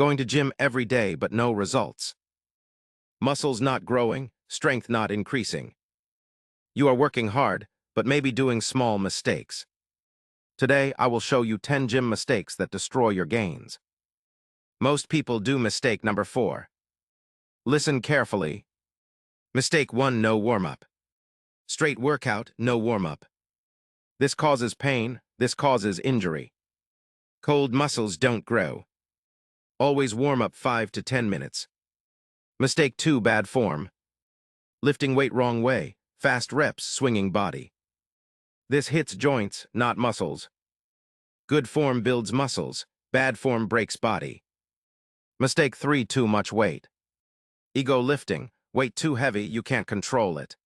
Going to gym every day but no results. Muscles not growing, strength not increasing. You are working hard, but maybe doing small mistakes. Today, I will show you 10 gym mistakes that destroy your gains. Most people do mistake number 4. Listen carefully. Mistake 1, no warm-up. Straight workout, no warm-up. This causes pain, this causes injury. Cold muscles don't grow. Always warm up 5 to 10 minutes. Mistake 2, bad form. Lifting weight wrong way, fast reps, swinging body. This hits joints, not muscles. Good form builds muscles, bad form breaks body. Mistake 3, too much weight. Ego lifting, weight too heavy, you can't control it.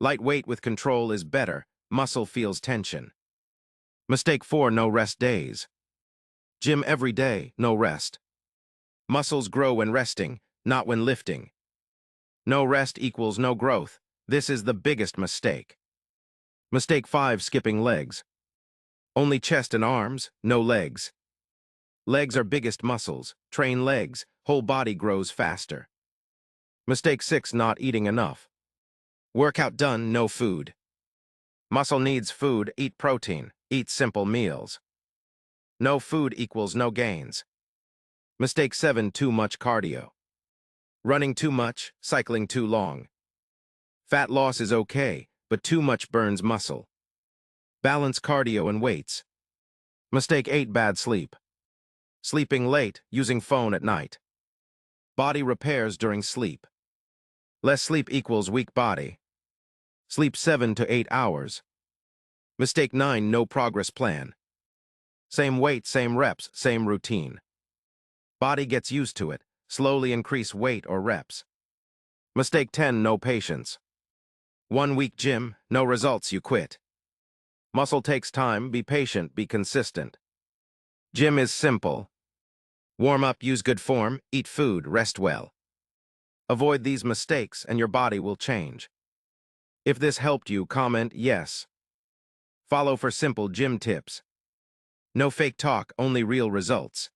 Light weight with control is better, muscle feels tension. Mistake 4, no rest days. Gym every day, no rest. Muscles grow when resting, not when lifting. No rest equals no growth. This is the biggest mistake. Mistake 5, skipping legs. Only chest and arms, no legs. Legs are biggest muscles. Train legs, whole body grows faster. Mistake 6, not eating enough. Workout done, no food. Muscle needs food, eat protein, eat simple meals. No food equals no gains. Mistake 7, too much cardio. Running too much, cycling too long. Fat loss is okay, but too much burns muscle. Balance cardio and weights. Mistake 8, bad sleep. Sleeping late, using phone at night. Body repairs during sleep. Less sleep equals weak body. Sleep 7 to 8 hours. Mistake 9, no progress plan. Same weight, same reps, same routine. Body gets used to it, slowly increase weight or reps. Mistake 10, no patience. 1 week gym, no results, you quit. Muscle takes time, be patient, be consistent. Gym is simple. Warm up, use good form, eat food, rest well. Avoid these mistakes and your body will change. If this helped you, comment yes. Follow for simple gym tips. No fake talk, only real results.